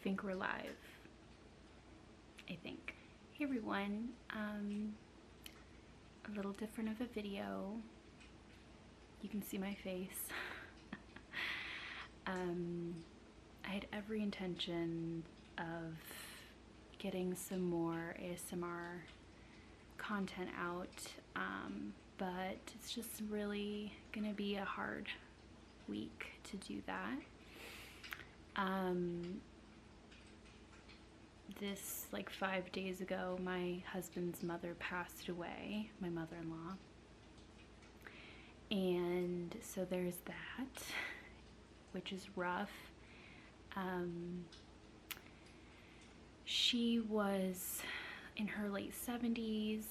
think we're live. I think. Hey everyone, a little different of a video. You can see my face. I had every intention of getting some more ASMR content out, but it's just really gonna be a hard week to do that. This, like 5 days ago, my husband's mother passed away, my mother-in-law. And so there's that, which is rough. She was in her late 70s.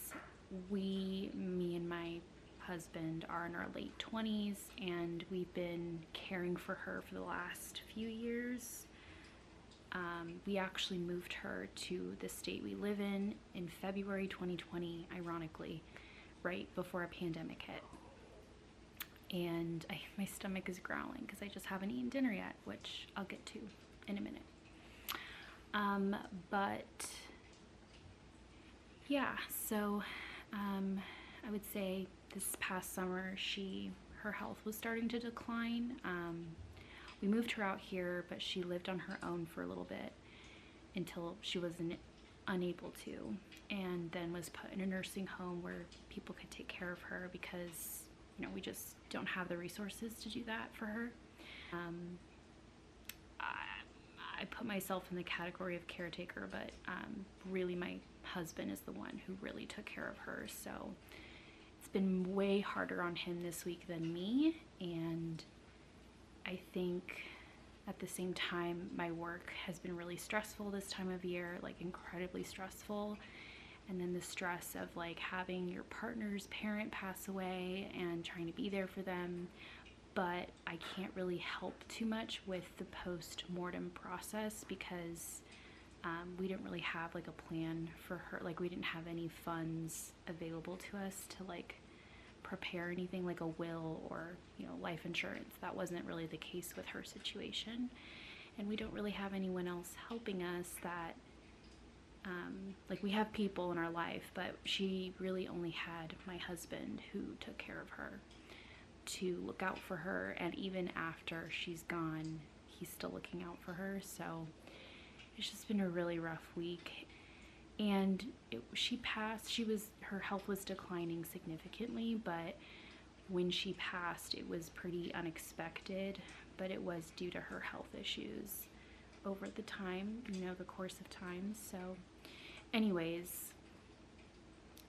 Me and my husband are in our late 20s, and we've been caring for her for the last few years. We actually moved her to the state we live in February 2020, ironically, right before a pandemic hit. And my stomach is growling because I just haven't eaten dinner yet, which I'll get to in a minute. But yeah, so I would say this past summer her health was starting to decline. We moved her out here, but she lived on her own for a little bit until she was unable to, and then was put in a nursing home where people could take care of her because, you know, we just don't have the resources to do that for her. I put myself in the category of caretaker, but really my husband is the one who really took care of her, so it's been way harder on him this week than me. And I think at the same time my work has been really stressful this time of year, like incredibly stressful. And then the stress of like having your partner's parent pass away and trying to be there for them, but I can't really help too much with the post-mortem process because we didn't really have like a plan for her. Like we didn't have any funds available to us to like prepare anything like a will or, you know, life insurance. That wasn't really the case with her situation, and we don't really have anyone else helping us that like we have people in our life, but she really only had my husband who took care of her, to look out for her, and even after she's gone he's still looking out for her. So it's just been a really rough week. And she passed, her health was declining significantly, but when she passed it was pretty unexpected, but it was due to her health issues over the time, you know, the course of time. So anyways,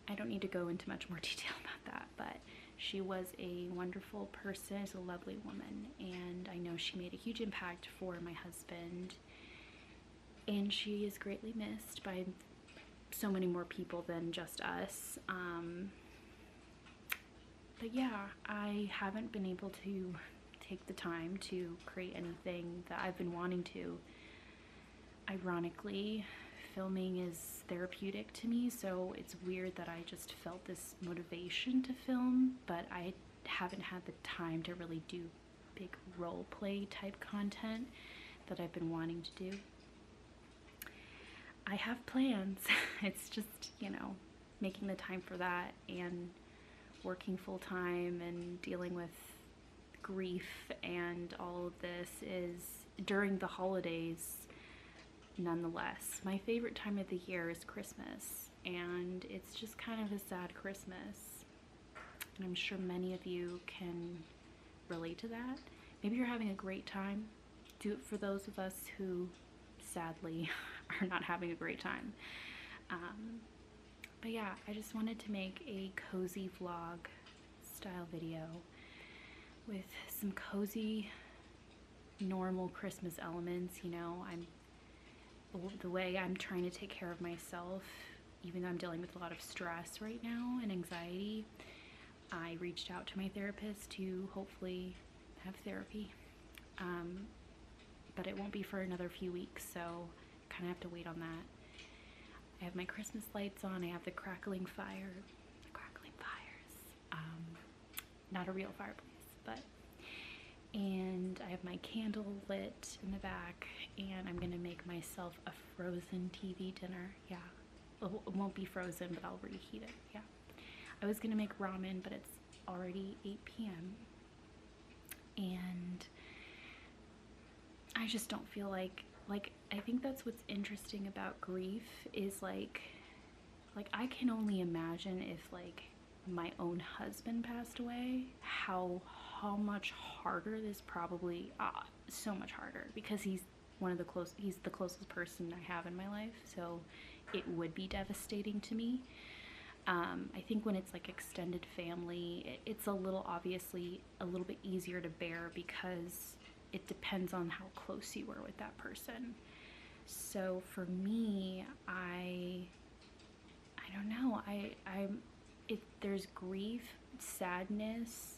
I don't need to go into much more detail about that, but she was a wonderful person, she's a lovely woman, and I know she made a huge impact for my husband, and she is greatly missed by so many more people than just us. But yeah, I haven't been able to take the time to create anything that I've been wanting to. Ironically, filming is therapeutic to me, so it's weird that I just felt this motivation to film, but I haven't had the time to really do big role play type content that I've been wanting to do. I have plans. It's just, you know, making the time for that, and working full-time and dealing with grief and all of this is during the holidays. Nonetheless, my favorite time of the year is Christmas, and it's just kind of a sad Christmas, and I'm sure many of you can relate to that. Maybe you're having a great time. Do it for those of us who sadly are not having a great time. But yeah, I just wanted to make a cozy vlog style video with some cozy normal Christmas elements. You know, the way I'm trying to take care of myself, even though I'm dealing with a lot of stress right now and anxiety. I reached out to my therapist to hopefully have therapy, but it won't be for another few weeks, so I kind of have to wait on that. I have my Christmas lights on, I have the crackling fires, not a real fireplace, but, and I have have my candle lit in the back, and I'm gonna make myself a frozen TV dinner. Yeah, it won't be frozen, but I'll reheat it. Yeah, I was gonna make ramen, but it's already 8 p.m. and I just don't feel like I think that's what's interesting about grief is like I can only imagine if like my own husband passed away, how much harder this probably, so much harder, because he's the closest person I have in my life, so it would be devastating to me. I think when it's like extended family, it's obviously a little bit easier to bear because it depends on how close you were with that person. So for me, I don't know. There's grief, sadness,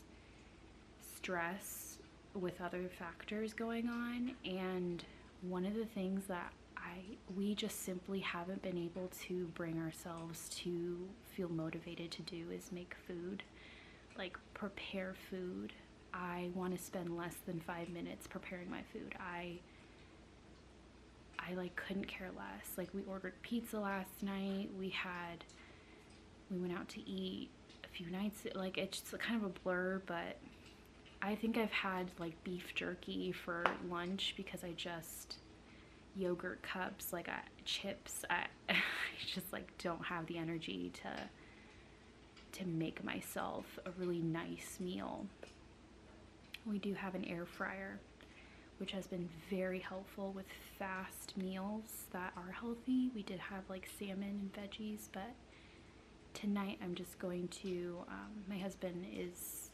stress with other factors going on, and one of the things that we just simply haven't been able to bring ourselves to feel motivated to do is make food, like prepare food. I want to spend less than 5 minutes preparing my food. I like couldn't care less. Like we ordered pizza last night. We went out to eat a few nights. Like it's just kind of a blur, but I think I've had like beef jerky for lunch because yogurt cups, like chips. I just like don't have the energy to make myself a really nice meal. We do have an air fryer, which has been very helpful with fast meals that are healthy. We did have like salmon and veggies, but tonight I'm just going to, my husband is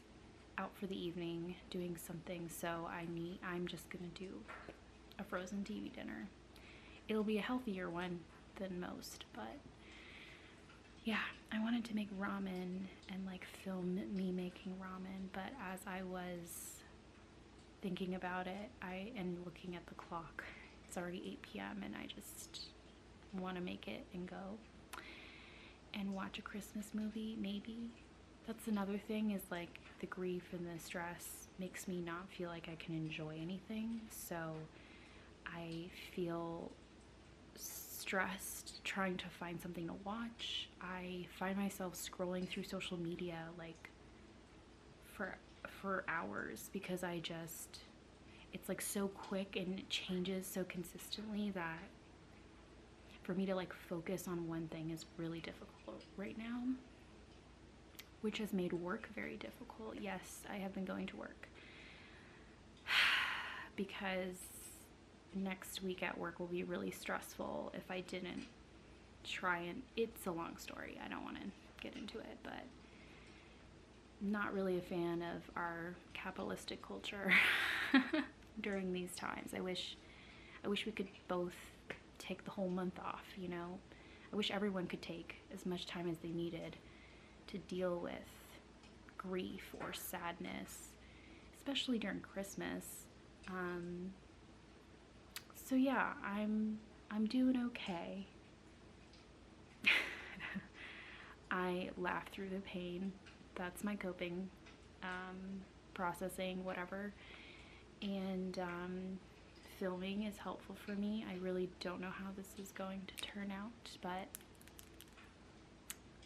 out for the evening doing something, so I'm just gonna do a frozen TV dinner. It'll be a healthier one than most, but yeah, I wanted to make ramen and like film me making ramen, but as I was thinking about it, and looking at the clock, it's already 8 p.m. and I just want to make it and go and watch a Christmas movie, maybe. That's another thing, is like the grief and the stress makes me not feel like I can enjoy anything, so I feel stressed trying to find something to watch. I find myself scrolling through social media like for hours because it's like so quick and it changes so consistently that for me to like focus on one thing is really difficult right now, which has made work very difficult. Yes, I have been going to work because next week at work will be really stressful if I didn't try, and it's a long story. I don't want to get into it, but not really a fan of our capitalistic culture during these times. I wish we could both take the whole month off, you know? I wish everyone could take as much time as they needed to deal with grief or sadness, especially during Christmas. So yeah, I'm doing okay. I laugh through the pain. That's my coping, processing, whatever. And filming is helpful for me. I really don't know how this is going to turn out, but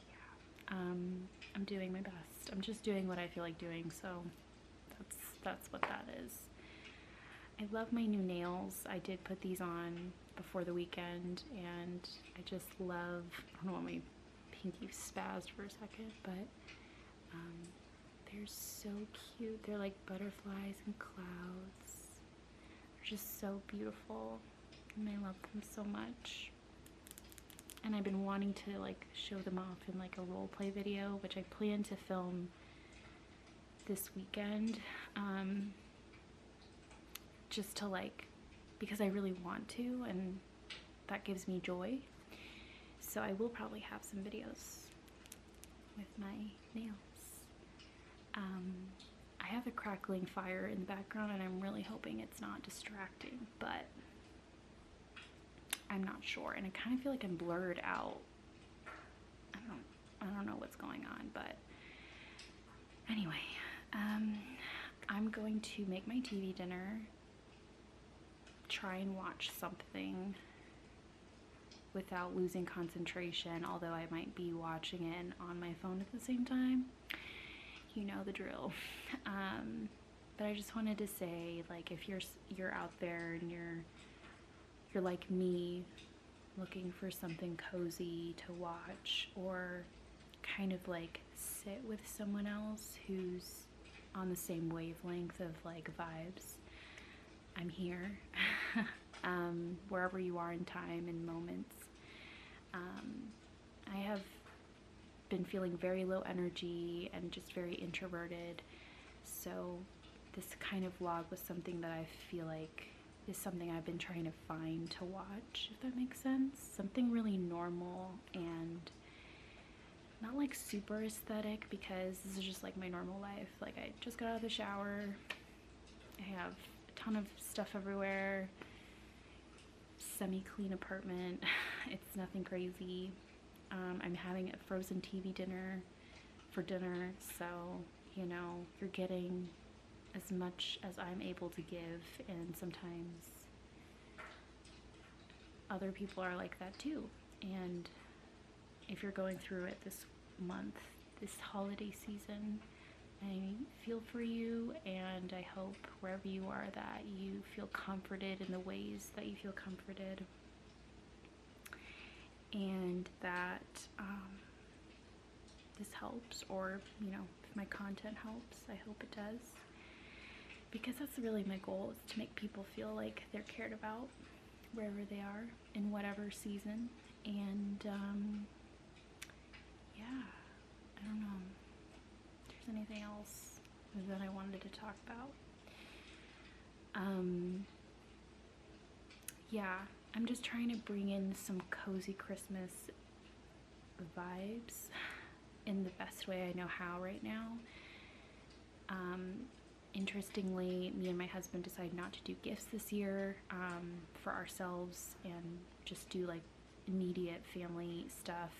yeah, I'm doing my best. I'm just doing what I feel like doing, so that's what that is. I love my new nails. I did put these on before the weekend, and I just love, I don't know, my pinky spazzed for a second, but they're so cute. They're like butterflies and clouds. They're just so beautiful, and I love them so much. And I've been wanting to like show them off in like a role play video, which I plan to film this weekend, just to like, because I really want to, and that gives me joy. So I will probably have some videos with my nails. I have a crackling fire in the background, and I'm really hoping it's not distracting, but I'm not sure, and I kind of feel like I'm blurred out. I don't know what's going on, but anyway, I'm going to make my TV dinner, try and watch something without losing concentration, although I might be watching it on my phone at the same time. You know the drill. But I just wanted to say, like, if you're out there and you're like me, looking for something cozy to watch, or kind of like sit with someone else who's on the same wavelength of like vibes, I'm here. Wherever you are in time and moments. I have been feeling very low energy and just very introverted, so this kind of vlog was something that I feel like is something I've been trying to find to watch, if that makes sense. Something really normal and not like super aesthetic, because this is just like my normal life. Like, I just got out of the shower, I have a ton of stuff everywhere, semi-clean apartment. It's nothing crazy. I'm having a frozen TV dinner for dinner, so you know, you're getting as much as I'm able to give, and sometimes other people are like that too. And if you're going through it this month, this holiday season, I feel for you, and I hope wherever you are that you feel comforted in the ways that you feel comforted, and that this helps, or you know, if my content helps, I hope it does, because that's really my goal, is to make people feel like they're cared about wherever they are in whatever season. And yeah, I don't know if there's anything else that I wanted to talk about. Yeah, I'm just trying to bring in some cozy Christmas vibes in the best way I know how right now. Interestingly, me and my husband decided not to do gifts this year for ourselves, and just do like immediate family stuff.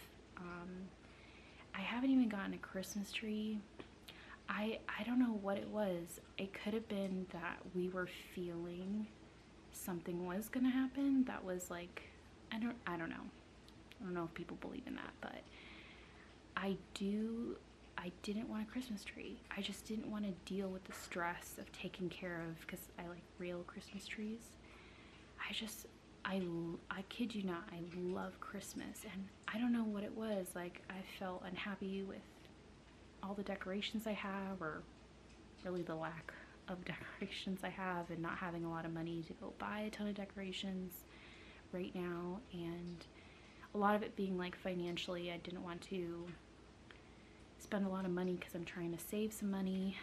I haven't even gotten a Christmas tree. I don't know what it was. It could have been that we were feeling something was gonna happen that was like, I don't know. I don't know if people believe in that, but I didn't want a Christmas tree. I just didn't want to deal with the stress of taking care of, because I like real Christmas trees. I kid you not, I love Christmas, and I don't know what it was. Like, I felt unhappy with all the decorations I have, or really the lack of decorations I have, and not having a lot of money to go buy a ton of decorations right now, and a lot of it being like financially, I didn't want to spend a lot of money because I'm trying to save some money,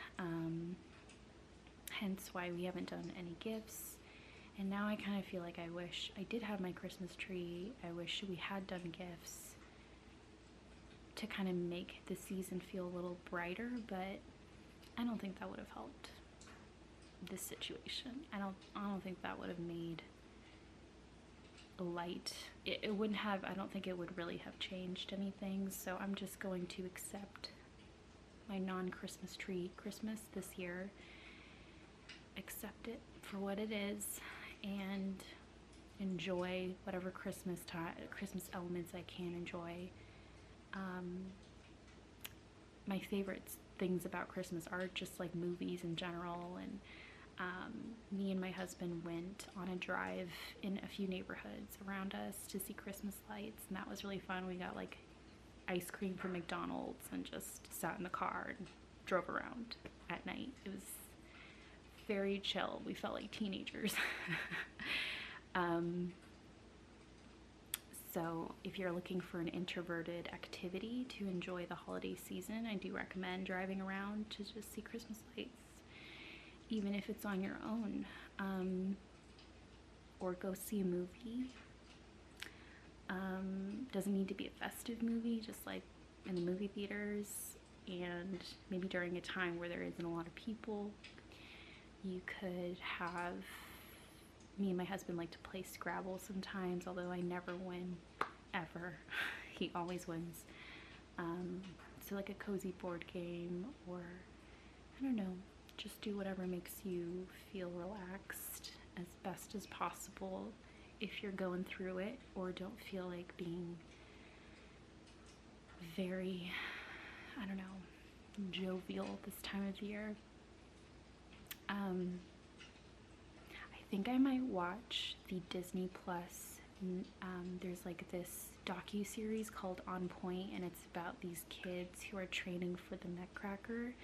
hence why we haven't done any gifts. And now I kind of feel like I wish I did have my Christmas tree. I wish we had done gifts to kind of make the season feel a little brighter, but I don't think that would have helped this situation. I don't think that would have made light. It wouldn't have, I don't think it would really have changed anything. So I'm just going to accept my non-Christmas tree Christmas this year, accept it for what it is, and enjoy whatever Christmas elements I can enjoy. My favorite things about Christmas are just like movies in general, and me and my husband went on a drive in a few neighborhoods around us to see Christmas lights, and that was really fun. We got like ice cream from McDonald's and just sat in the car and drove around at night. It was very chill. We felt like teenagers. So if you're looking for an introverted activity to enjoy the holiday season, I do recommend driving around to just see Christmas lights, even if it's on your own, or go see a movie. Doesn't need to be a festive movie, just like in the movie theaters, and maybe during a time where there isn't a lot of people. You could have, me and my husband like to play Scrabble sometimes, although I never win, ever. He always wins. So like a cozy board game, or I don't know, just do whatever makes you feel relaxed as best as possible if you're going through it, or don't feel like being very, I don't know, jovial this time of year. I think I might watch the Disney Plus. There's like this docu-series called On Point, and it's about these kids who are training for the Nutcracker.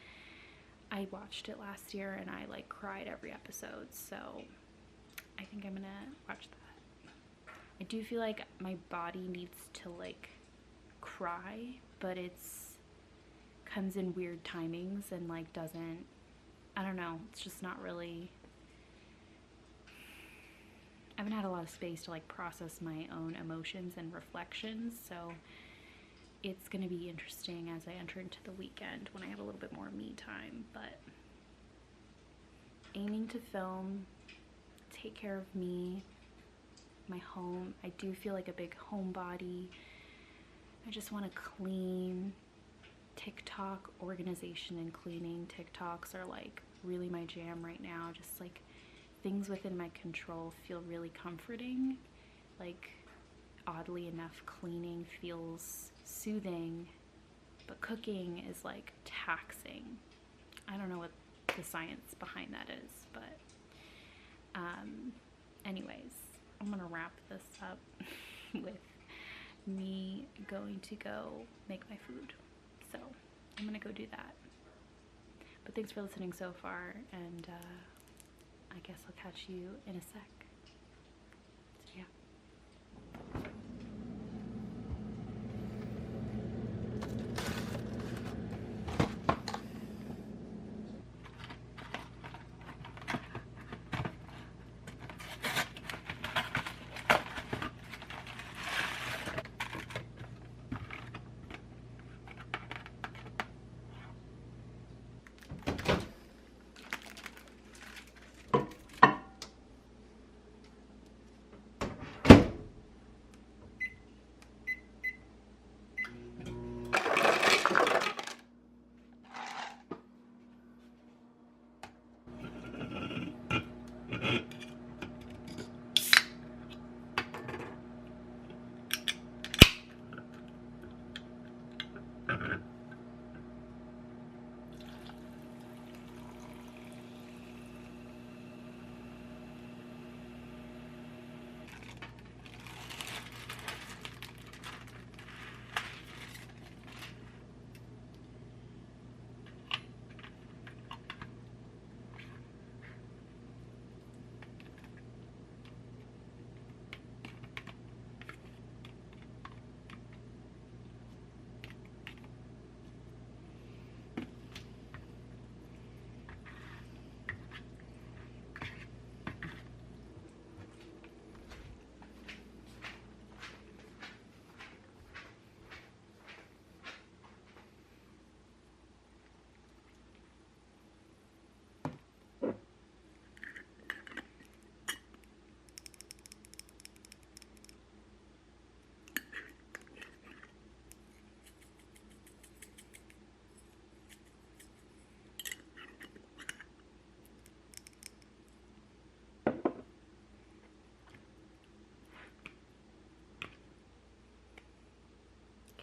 I watched it last year and I like cried every episode, so I think I'm gonna watch that. I do feel like my body needs to like cry, but it's comes in weird timings and like doesn't, I don't know, it's just not really, I haven't had a lot of space to like process my own emotions and reflections, so it's going to be interesting as I enter into the weekend when I have a little bit more me time. But aiming to film, take care of me, my home. I do feel like a big homebody. I just want to clean. TikTok, organization and cleaning TikToks are like really my jam right now. Just like things within my control feel really comforting. Like, oddly enough, cleaning feels soothing, but cooking is like taxing. I don't know what the science behind that is, but anyways, I'm gonna wrap this up with me going to go make my food. So I'm gonna go do that. But thanks for listening so far, and I guess I'll catch you in a sec. So yeah.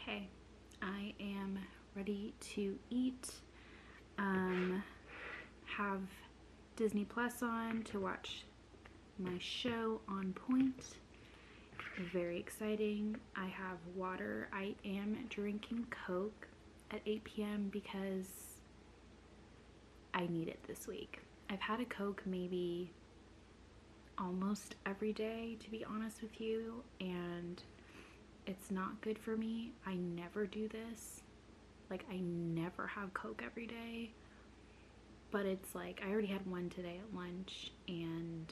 Okay, I am ready to eat. Have Disney Plus on to watch my show On Point. Very exciting. I have water. I am drinking Coke at 8 p.m. because I need it this week. I've had a Coke maybe almost every day, to be honest with you, and it's not good for me. I never do this. Like, I never have Coke every day. But it's like, I already had one today at lunch, and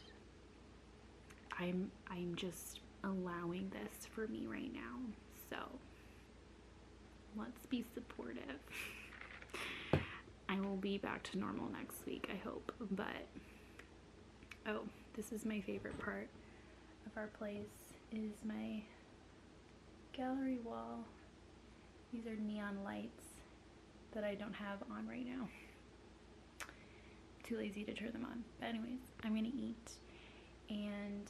I'm just allowing this for me right now. So, let's be supportive. I will be back to normal next week, I hope. But, oh, this is my favorite part of our place, is my gallery wall. These are neon lights that I don't have on right now. too lazy to turn them on. But anyways, I'm gonna eat, and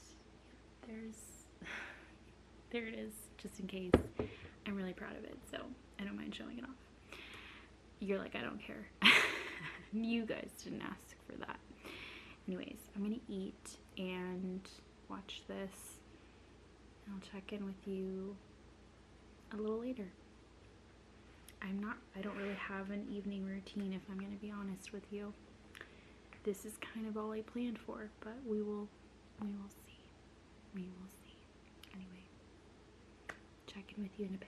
there it is, just in case. I'm really proud of it, so I don't mind showing it off. You're like, I don't care. You guys didn't ask for that. Anyways, I'm gonna eat and watch this. I'll check in with you a little later. I don't really have an evening routine, if I'm gonna be honest with you. This is kind of all I planned for, but we will see. We will see. Anyway, check in with you in a bit.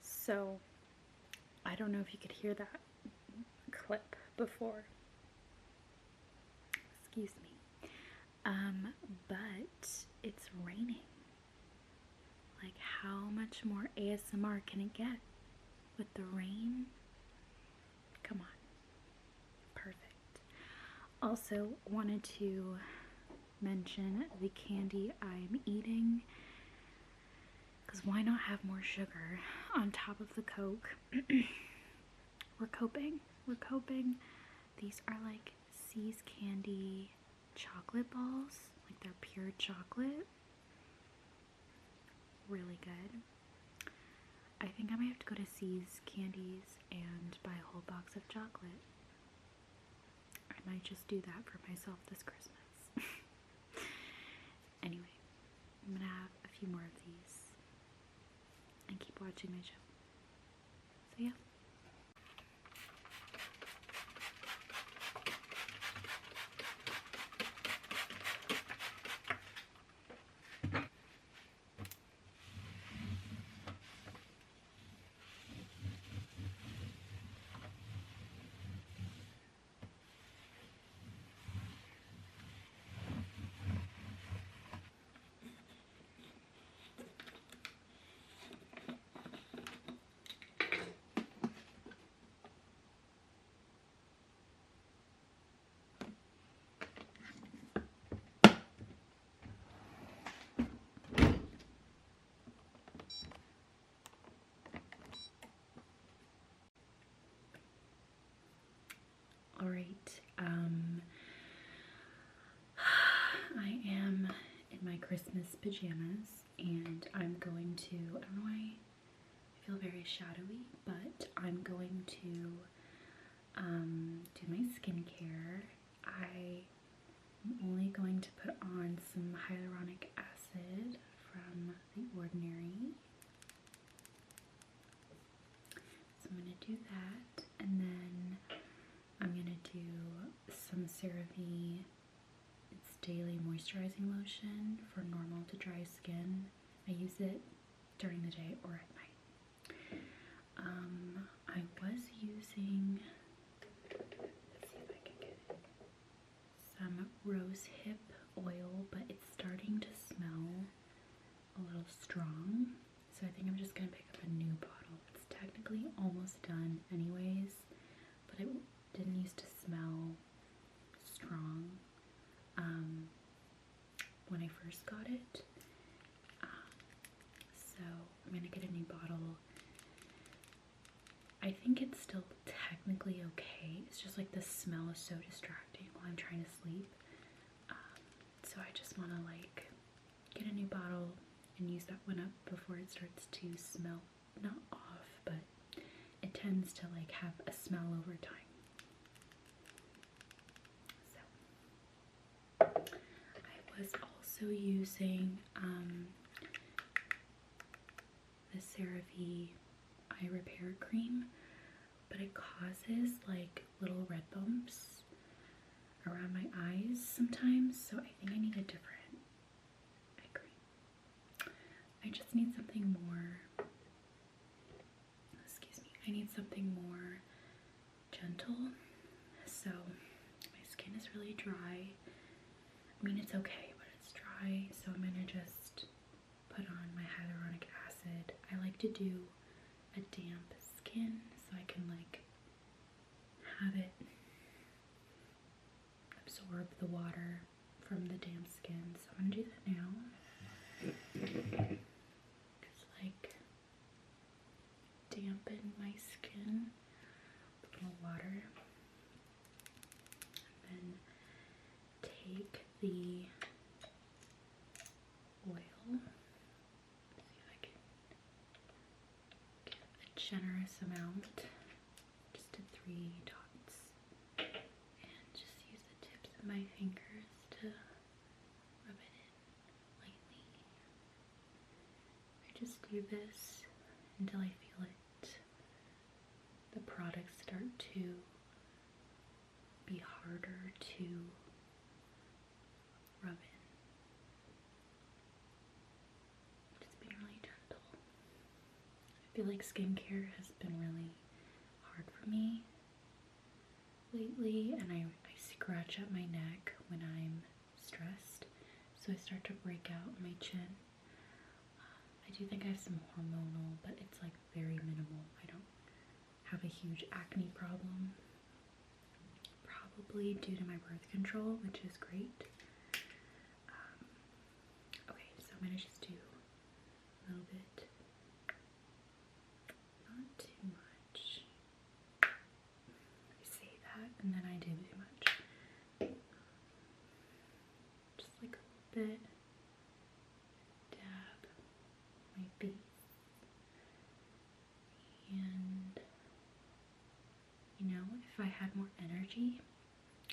So, I don't know if you could hear that clip before. Excuse me. But it's raining. Like, how much more ASMR can it get with the rain? Come on. Perfect. Also, wanted to mention the candy I'm eating, because why not have more sugar on top of the Coke? We're coping. These are like See's Candy chocolate balls. Like, they're pure chocolate. Really good. I think I might have to go to See's Candies and buy a whole box of chocolate. I might just do that for myself this Christmas. Anyway, I'm gonna have a few more of these and keep watching my show. So yeah. Alright, I am in my Christmas pajamas, and I'm going to, I don't know why I feel very shadowy, but I'm going to do my skincare. I am only going to put on some hyaluronic acid from The Ordinary. So I'm going to do that, and then I'm going to do some CeraVe. It's daily moisturizing lotion for normal to dry skin. I use it during the day or at night. I was using, let's see if I can get it, some rose hip oil, but it's starting to smell a little strong. So I think I'm just going to pick up a new bottle. It's technically almost done anyways, but it didn't used to smell strong when I first got it. So I'm gonna get a new bottle. I think it's still technically okay. It's just like the smell is so distracting while I'm trying to sleep. So I just want to like get a new bottle and use that one up before it starts to smell, not off, but it tends to like have a smell over time. I was also using the CeraVe Eye Repair Cream, but it causes like little red bumps around my eyes sometimes, so I think I need a different eye cream. I just need something more, excuse me, I need something more gentle. So my skin is really dry. I mean, it's okay, but it's dry. So I'm gonna just put on my hyaluronic acid. I like to do a damp skin so I can like have it absorb the water from the damp skin. So I'm gonna do that now. Just like dampen my skin with a little water. And then take the oil. See if I can get a generous amount. Just did 3 dots. And just use the tips of my fingers to rub it in lightly. I just do this until I feel it. The products start to be harder to rub in. Just being really gentle. I feel like skincare has been really hard for me lately, and I scratch at my neck when I'm stressed, so I start to break out my chin. I do think I have some hormonal, but it's like very minimal. I don't have a huge acne problem. Probably due to my birth control, which is great. Okay, so I'm gonna just do a little bit, not too much. I say that and then I do too much. Just like a little bit. Dab my face. And you know, if I had more energy,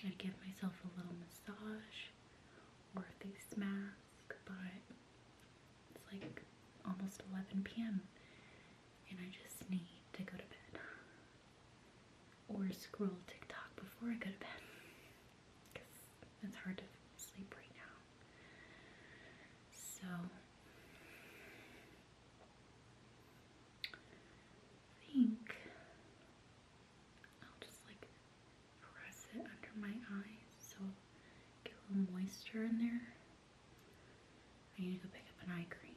I'd give myself a little massage or a face mask, but it's like almost 11 p.m. and I just need to go to bed or scroll TikTok before I go to bed because it's hard to sleep right now. So I think I'll just like press it under my eyes so get a little moisture in there. I need to go pick up an eye cream.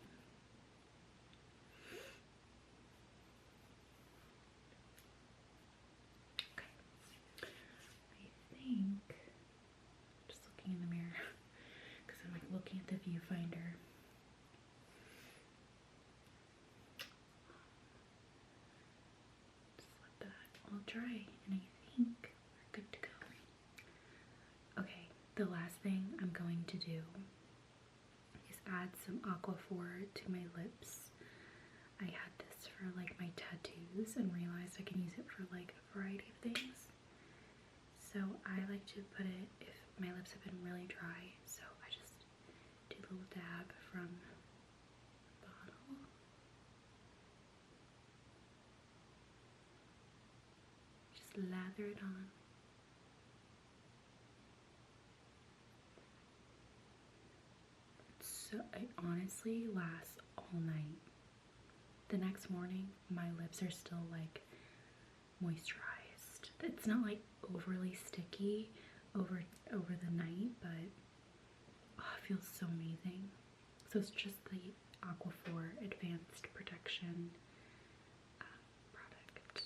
Okay. I think, just looking in the mirror, because I'm like looking at the viewfinder. Just let that all dry, and I think we're good to go. Okay, the last thing I'm going to do is add some Aquaphor to my lips. I had this for like my tattoos and realized I can use it for like a variety of things. So I like to put it if my lips have been really dry. So I just do a little dab from the bottle. Just lather it on. So it honestly lasts all night. The next morning, my lips are still like moisturized. It's not like overly sticky over the night, but oh, it feels so amazing. So it's just the Aquaphor Advanced Protection product.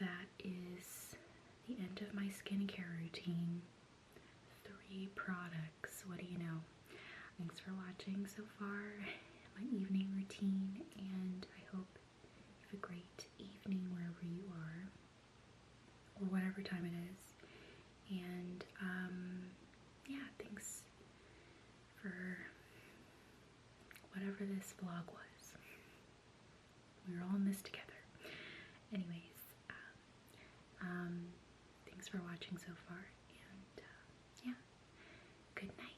That is the end of my skincare routine. 3 products. What do you know? Thanks for watching so far. My evening routine, and I hope you have a great evening wherever you are, or whatever time it is. And yeah, thanks for whatever this vlog was. We were all in this together. Anyways, thanks for watching so far, and yeah, good night.